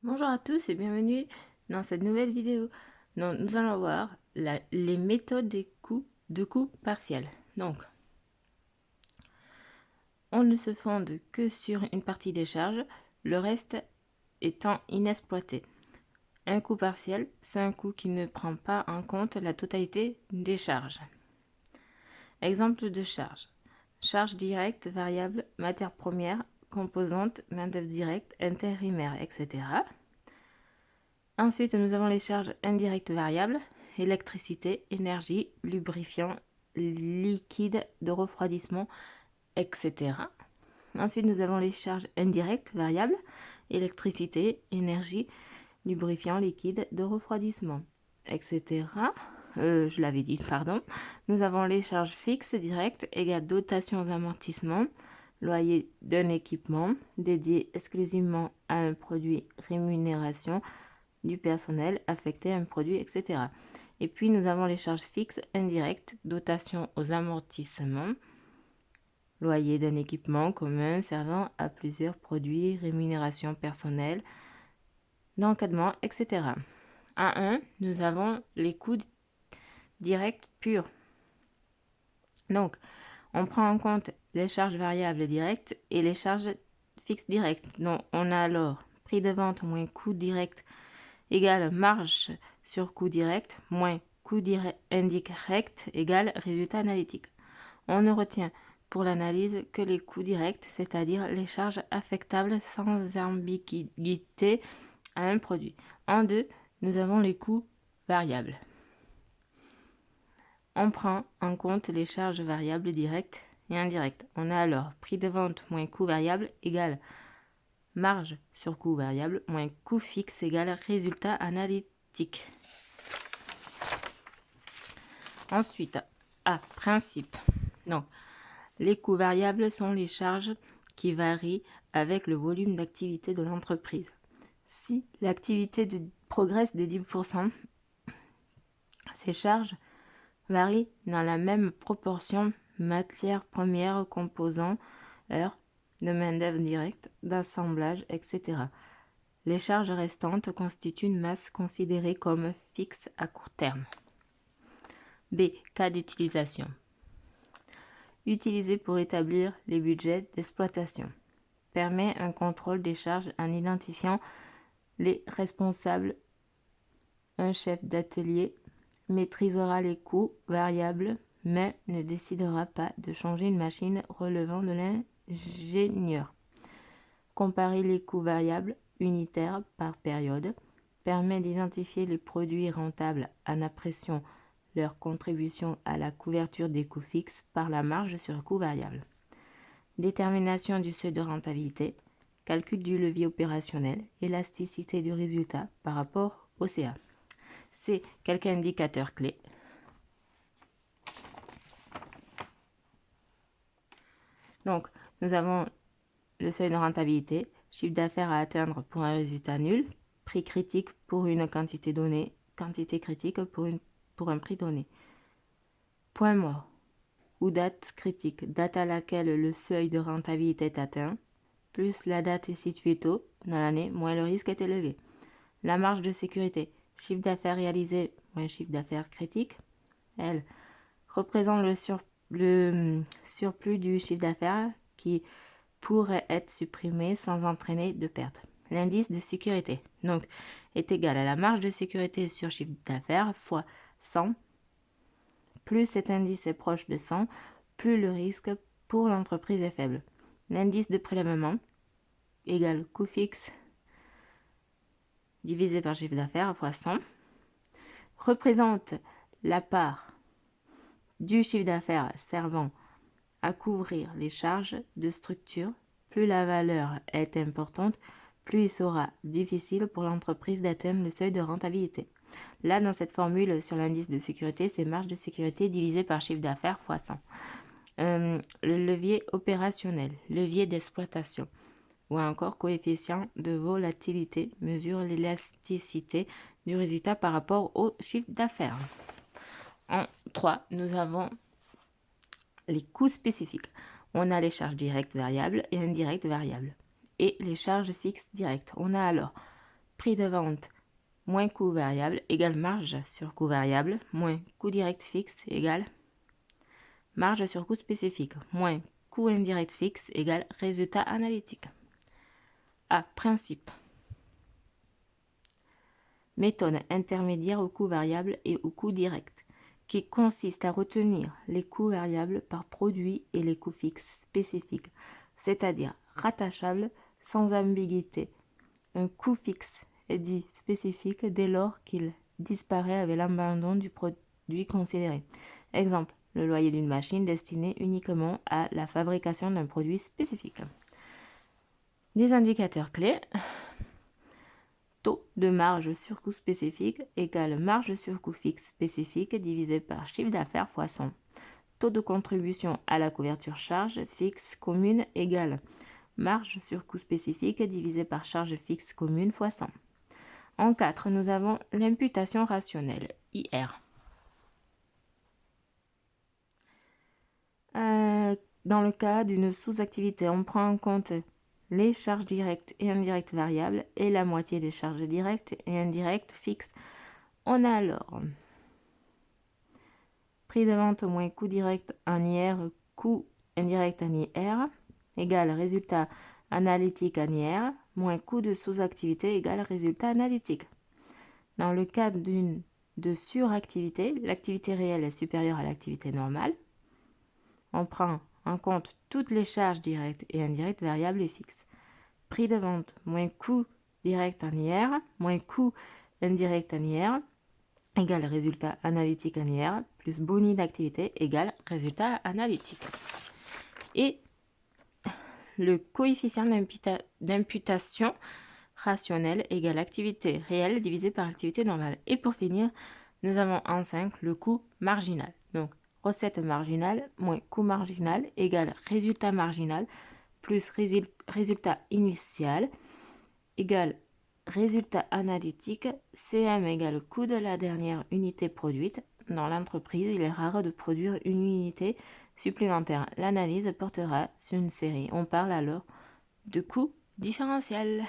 Bonjour à tous et bienvenue dans cette nouvelle vidéo. Donc, nous allons voir les méthodes des coûts de coûts partiels. Donc, on ne se fonde que sur une partie des charges, le reste étant inexploité. Un coût partiel, c'est un coût qui ne prend pas en compte la totalité des charges. Exemple de charges. Charges directes, variables, matières premières, composantes, main-d'œuvre directe, intérimaire, etc. Ensuite, nous avons les charges indirectes variables, électricité, énergie, lubrifiant, liquide de refroidissement, etc. Ensuite, nous avons les charges indirectes variables, électricité, énergie, lubrifiant, liquide de refroidissement, etc. Je l'avais dit, pardon. Nous avons les charges fixes directes égales dotation d'amortissement, loyer d'un équipement dédié exclusivement à un produit, rémunération du personnel affecté à un produit, etc. Et puis nous avons les charges fixes indirectes, dotation aux amortissements, loyer d'un équipement commun servant à plusieurs produits, rémunération personnelle, d'encadrement, etc. À 1, nous avons les coûts directs purs. Donc, on prend en compte les charges variables directes et les charges fixes directes. Donc, on a alors prix de vente moins coût direct égale marge sur coût direct moins coût indirect égale résultat analytique. On ne retient pour l'analyse que les coûts directs, c'est-à-dire les charges affectables sans ambiguïté à un produit. En 2, nous avons les coûts variables. On prend en compte les charges variables directes et indirectes. On a alors prix de vente moins coût variable égale marge sur coût variable moins coût fixe égale résultat analytique. Ensuite, principe. Donc, les coûts variables sont les charges qui varient avec le volume d'activité de l'entreprise. Si l'activité progresse de 10%, ces charges varient dans la même proportion matières premières, composants, heures de main-d'œuvre directe, d'assemblage, etc. Les charges restantes constituent une masse considérée comme fixe à court terme. B. Cas d'utilisation. Utilisé pour établir les budgets d'exploitation. Permet un contrôle des charges en identifiant les responsables. Un chef d'atelier maîtrisera les coûts variables mais ne décidera pas de changer une machine relevant de l'ingénieur. Comparer les coûts variables unitaires par période permet d'identifier les produits rentables en appréciant leur contribution à la couverture des coûts fixes par la marge sur coût variable. Détermination du seuil de rentabilité, calcul du levier opérationnel, élasticité du résultat par rapport au CA. C'est quelques indicateurs clés. Donc, nous avons le seuil de rentabilité, chiffre d'affaires à atteindre pour un résultat nul, prix critique pour une quantité donnée, quantité critique pour un prix donné. Point mort ou date critique, date à laquelle le seuil de rentabilité est atteint, plus la date est située tôt dans l'année, moins le risque est élevé. La marge de sécurité, chiffre d'affaires réalisé moins chiffre d'affaires critique, elle représente le surplus du chiffre d'affaires qui pourrait être supprimé sans entraîner de perte. L'indice de sécurité, donc, est égal à la marge de sécurité sur chiffre d'affaires fois 100. Plus cet indice est proche de 100, plus le risque pour l'entreprise est faible. L'indice de prélèvement égale coût fixe divisé par chiffre d'affaires fois 100 représente la part du chiffre d'affaires servant à couvrir les charges de structure. Plus la valeur est importante, plus il sera difficile pour l'entreprise d'atteindre le seuil de rentabilité. Là, dans cette formule sur l'indice de sécurité, c'est marge de sécurité divisé par chiffre d'affaires fois 100. Le levier opérationnel, levier d'exploitation ou encore coefficient de volatilité mesure l'élasticité du résultat par rapport au chiffre d'affaires. En 3, nous avons les coûts spécifiques. On a les charges directes variables et indirectes variables. Et les charges fixes directes. On a alors Prix de vente moins coût variable égale marge sur coût variable moins coût direct fixe égale marge sur coût spécifique moins coût indirect fixe égale résultat analytique. A. Principe. Méthode intermédiaire au coût variable et au coût direct, qui consiste à retenir les coûts variables par produit et les coûts fixes spécifiques, c'est-à-dire rattachables sans ambiguïté. Un coût fixe est dit spécifique dès lors qu'il disparaît avec l'abandon du produit considéré. Exemple, le loyer d'une machine destinée uniquement à la fabrication d'un produit spécifique. Des indicateurs clés. Taux de marge sur coût spécifique égale marge sur coût fixe spécifique divisé par chiffre d'affaires fois 100. Taux de contribution à la couverture charge fixe commune égale marge sur coût spécifique divisé par charge fixe commune fois 100. En 4, nous avons l'imputation rationnelle, IR. Dans le cas d'une sous-activité, on prend en compte les charges directes et indirectes variables et la moitié des charges directes et indirectes fixes. On a alors prix de vente moins coût direct en IR, coût indirect en IR, égale résultat analytique en IR, moins coût de sous-activité égale résultat analytique. Dans le cas de suractivité, l'activité réelle est supérieure à l'activité normale. On prend en compte toutes les charges directes et indirectes variables et fixes. Prix de vente moins coût direct en IR, moins coût indirect en IR, égale résultat analytique en IR, plus boni d'activité égale résultat analytique. Et le coefficient d'imputation rationnelle égale activité réelle divisée par activité normale. Et pour finir, nous avons en 5 le coût marginal. Donc, recette marginale moins coût marginal égale résultat marginal plus résultat initial égale résultat analytique. CM égale coût de la dernière unité produite. Dans l'entreprise, il est rare de produire une unité supplémentaire. L'analyse portera sur une série. On parle alors de coût différentiel.